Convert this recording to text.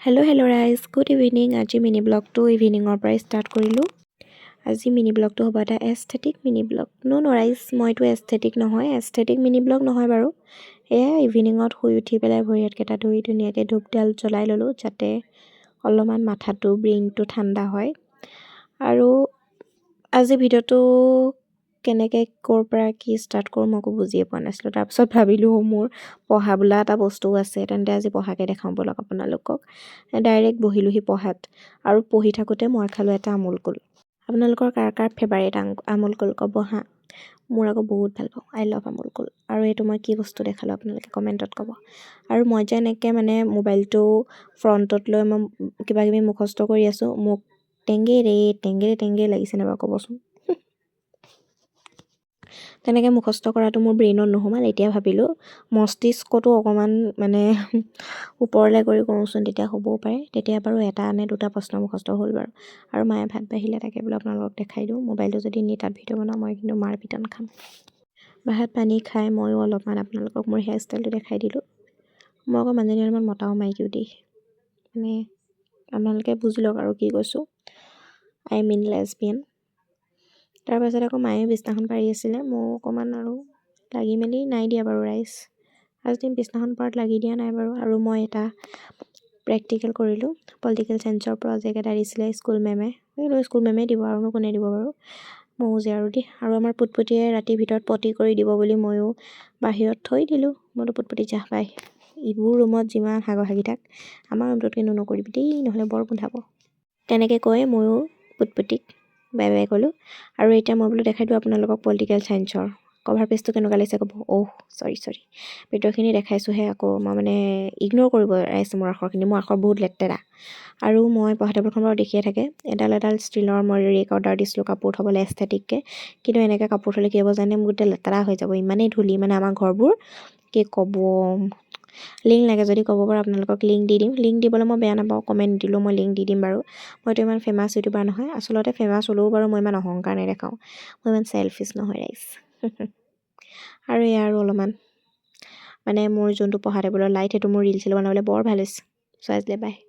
Hello' ৰাইজ, good evening. আজি mini ব্লগটো ইভিনিঙৰ পৰাই ষ্টাৰ্ট কৰিলোঁ। আজি মিনি ব্লগটো হ'ব এটা এস্থেটিক মিনি ব্লগ। ন' ৰাইজ, মইতো এস্থেটিক নহয়, এস্থেটিক মিনি ব্লগ নহয় বাৰু। এয়া ইভিনিঙত শুই উঠি পেলাই ভৰি হাতকেইটা ধুই ধুনীয়াকৈ ধূপডাল জ্বলাই ল'লোঁ, যাতে অলপমান মাথাটো ব্ৰেইনটো ঠাণ্ডা হয়। আৰু আজি ভিডিঅ'টো কেনেকৈ ক'ৰ পৰা কি ষ্টাৰ্ট কৰোঁ মই একো বুজিয়ে পোৱা নাছিলোঁ। তাৰপিছত ভাবিলোঁ মোৰ পঢ়া বোলা এটা বস্তুও আছে, তেন্তে আজি পঢ়াকে দেখাওঁ ব'লক আপোনালোকক। ডাইৰেক্ট বহিলোহি পঢ়াত, আৰু পঢ়ি থাকোঁতে মই খালোঁ এটা আমুল কুল। আপোনালোকৰ কাৰ কাৰ ফেভাৰিট আমুল কুল ক'ব হা। মোৰ আকৌ বহুত ভাল পাওঁ, আই লাভ আমুল কুল। আৰু এইটো মই কি বস্তু দেখালোঁ আপোনালোকে কমেণ্টত ক'ব। আৰু মই যে এনেকৈ মানে মোবাইলটো ফ্ৰণ্টত লৈ মই কিবাকিবি মুখস্থ কৰি আছোঁ, মোক টেংগেৰে লাগিছে নে বাৰু ক'বচোন। তেনেকৈ মুখস্থ কৰাটো মোৰ ব্ৰেইনত নোসোমাল। এতিয়া ভাবিলোঁ মস্তিষ্কটো অকণমান মানে ওপৰলৈ কৰি কৰোঁচোন, তেতিয়া হ'বও পাৰে। তেতিয়া বাৰু এটা নে দুটা প্ৰশ্ন মুখস্থ হ'ল বাৰু। আৰু মায়ে ভাত বাঢ়িলে, তাকে বোলো আপোনালোকক দেখাই দিওঁ। মোবাইলটো যদি নি তাত ভিডিঅ' বনাওঁ মই কিন্তু মাৰ পিটন খাম। ভাত পানী খাই ময়ো অলপমান আপোনালোকক মোৰ হেয়াৰ ষ্টাইলটো দেখাই দিলোঁ। মই আকৌ মানুহজনী অলপমান মতাও মাইকীও দেই, মানে আপোনালোকে বুজি লওক আৰু কি কৈছোঁ, আই মিন লেছবিয়ান। তাৰপাছত আকৌ মায়ে বিছনাখন পাৰি আছিলে, মই অকণমান আৰু লাগি মেলি নাই দিয়া বাৰু ৰাইজ। আজি বিছনাখন পৰাত লাগি দিয়া নাই বাৰু। আৰু মই এটা প্ৰেক্টিকেল কৰিলোঁ, পলিটিকেল চায়েন্সৰ প্ৰজেক্ট এটা দিছিলে স্কুল মেমে। স্কুল মেমেই দিব, আৰুনো কোনে দিব বাৰু, ময়ো যে আৰু দেই। আৰু আমাৰ পুটপুটিয়ে ৰাতিৰ ভিতৰত পটি কৰি দিব বুলি ময়ো বাহিৰত থৈ দিলোঁ। মইতো পুটপুটি যাহ পাই, ইবোৰ ৰুমত যিমান হাগি থাক, আমাৰ ৰুমটোত কিন্তু নকৰিবি দেই, নহ'লে বৰ গোন্ধাব। তেনেকৈ কৈ ময়ো পুটপুটিক বাই বাই ক'লোঁ। আৰু এতিয়া মই বোলো দেখাই দিওঁ আপোনালোকক পলিটিকেল চায়েন্সৰ কভাৰ পেজটো কেনেকুৱা লাগিছে ক'ব। চৰি ভিতৰখিনি দেখাইছোঁহে, আকৌ মই মানে ইগন'ৰ কৰিব আহিছোঁ মোৰ আখৰখিনি। মোৰ আখৰ বহুত লেতেৰা। আৰু মই পঢ়া টেবুলখন বাৰু দেখিয়ে থাকে, এডাল ষ্টীলৰ মই ৰেক অৰ্ডাৰ দিছিলোঁ কাপোৰ থ'বলৈ এস্থেটিককৈ। কিন্তু এনেকৈ কাপোৰ থ'লে কি হ'ব জানে, মোৰ গোটেই লেতেৰা হৈ যাব, ইমানেই ধূলি মানে আমাৰ ঘৰবোৰ, কি ক'ব। লিংক লাগে যদি ক'ব বাৰু, আপোনালোকক লিংক দি দিম। লিংক দিবলৈ মই বেয়া নাপাওঁ, কমেণ্ট দিলেও মই লিংক দি দিম বাৰু। মইতো ইমান ফেমাছ ইউটিউবাৰ নহয়, আচলতে ফেমাছ হ'লেও বাৰু মই ইমান অহংকাৰ নেদেখাওঁ, মই ইমান চেলফিছ নহয় ৰাইজ। আৰু এয়া আৰু অলপমান মানে মোৰ যোনটো পঢ়া টেবুলৰ লাইট, সেইটো মোৰ ৰিল চিল বনাবলৈ বৰ ভাল হৈছে। চ' আজিলৈ বাই।